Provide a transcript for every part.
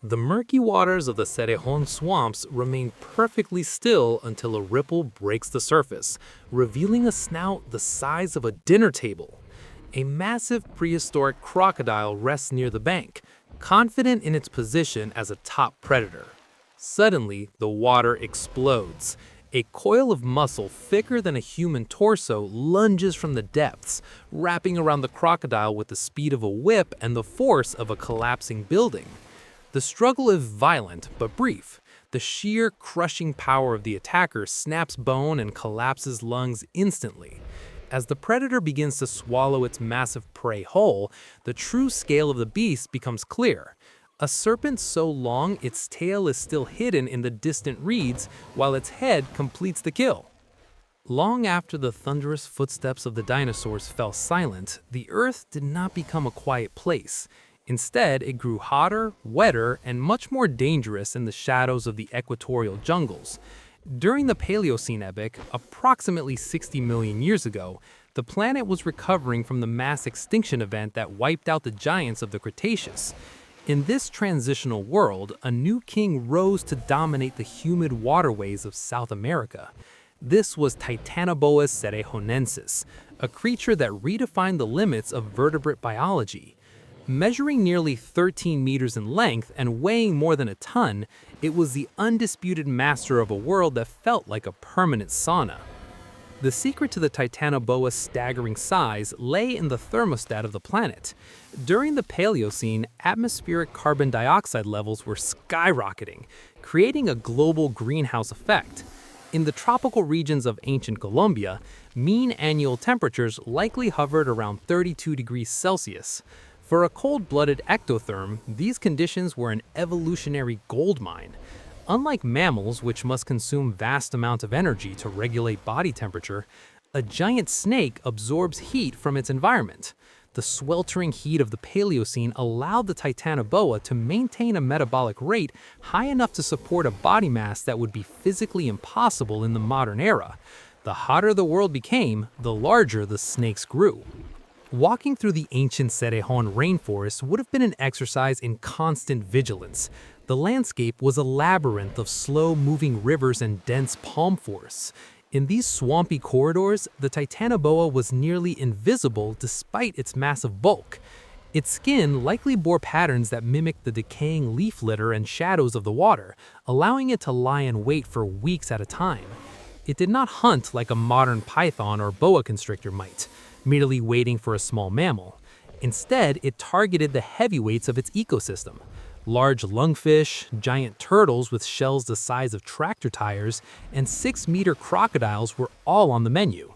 The murky waters of the Cerrejón swamps remain perfectly still until a ripple breaks the surface, revealing a snout the size of a dinner table. A massive prehistoric crocodile rests near the bank, confident in its position as a top predator. Suddenly, the water explodes. A coil of muscle thicker than a human torso lunges from the depths, wrapping around the crocodile with the speed of a whip and the force of a collapsing building. The struggle is violent but brief. The sheer, crushing power of the attacker snaps bone and collapses lungs instantly. As the predator begins to swallow its massive prey whole, the true scale of the beast becomes clear. A serpent so long its tail is still hidden in the distant reeds, while its head completes the kill. Long after the thunderous footsteps of the dinosaurs fell silent, the Earth did not become a quiet place. Instead, it grew hotter, wetter, and much more dangerous in the shadows of the equatorial jungles. During the Paleocene epoch, approximately 60 million years ago, the planet was recovering from the mass extinction event that wiped out the giants of the Cretaceous. In this transitional world, a new king rose to dominate the humid waterways of South America. This was Titanoboa cerrejonensis, a creature that redefined the limits of vertebrate biology. Measuring nearly 13 meters in length and weighing more than a ton, it was the undisputed master of a world that felt like a permanent sauna. The secret to the Titanoboa's staggering size lay in the thermostat of the planet. During the Paleocene, atmospheric carbon dioxide levels were skyrocketing, creating a global greenhouse effect. In the tropical regions of ancient Colombia, mean annual temperatures likely hovered around 32 degrees Celsius. For a cold-blooded ectotherm, these conditions were an evolutionary goldmine. Unlike mammals, which must consume vast amounts of energy to regulate body temperature, a giant snake absorbs heat from its environment. The sweltering heat of the Paleocene allowed the Titanoboa to maintain a metabolic rate high enough to support a body mass that would be physically impossible in the modern era. The hotter the world became, the larger the snakes grew. Walking through the ancient Cerrejón rainforest would have been an exercise in constant vigilance. The landscape was a labyrinth of slow-moving rivers and dense palm forests. In these swampy corridors, the Titanoboa was nearly invisible despite its massive bulk. Its skin likely bore patterns that mimicked the decaying leaf litter and shadows of the water, allowing it to lie in wait for weeks at a time. It did not hunt like a modern python or boa constrictor might, merely waiting for a small mammal. Instead, it targeted the heavyweights of its ecosystem. Large lungfish, giant turtles with shells the size of tractor tires, and 6-meter crocodiles were all on the menu.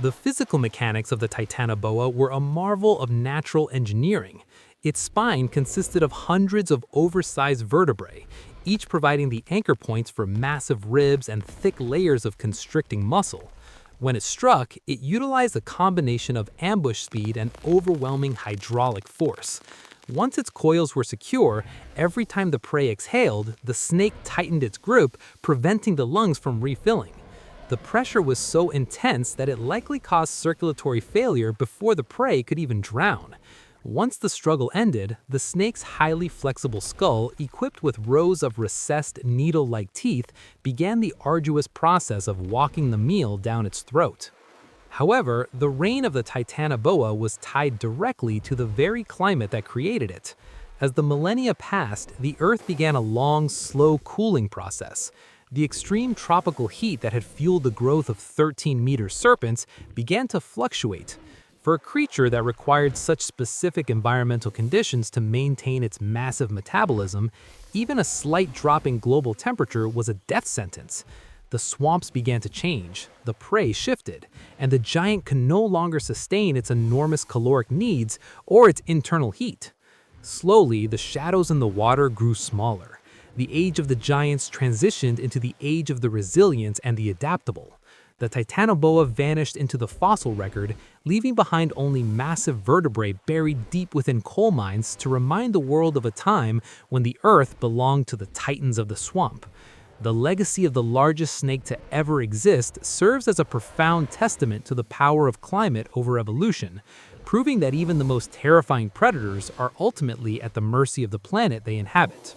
The physical mechanics of the Titanoboa were a marvel of natural engineering. Its spine consisted of hundreds of oversized vertebrae, each providing the anchor points for massive ribs and thick layers of constricting muscle. When it struck, it utilized a combination of ambush speed and overwhelming hydraulic force. Once its coils were secure, every time the prey exhaled, the snake tightened its grip, preventing the lungs from refilling. The pressure was so intense that it likely caused circulatory failure before the prey could even drown. Once the struggle ended, the snake's highly flexible skull, equipped with rows of recessed needle-like teeth, began the arduous process of walking the meal down its throat. However, the reign of the Titanoboa was tied directly to the very climate that created it. As the millennia passed, the Earth began a long, slow cooling process. The extreme tropical heat that had fueled the growth of 13-meter serpents began to fluctuate. For a creature that required such specific environmental conditions to maintain its massive metabolism, even a slight drop in global temperature was a death sentence. The swamps began to change, the prey shifted, and the giant could no longer sustain its enormous caloric needs or its internal heat. Slowly, the shadows in the water grew smaller. The age of the giants transitioned into the age of the resilient and the adaptable. The Titanoboa vanished into the fossil record, leaving behind only massive vertebrae buried deep within coal mines to remind the world of a time when the Earth belonged to the titans of the swamp. The legacy of the largest snake to ever exist serves as a profound testament to the power of climate over evolution, proving that even the most terrifying predators are ultimately at the mercy of the planet they inhabit.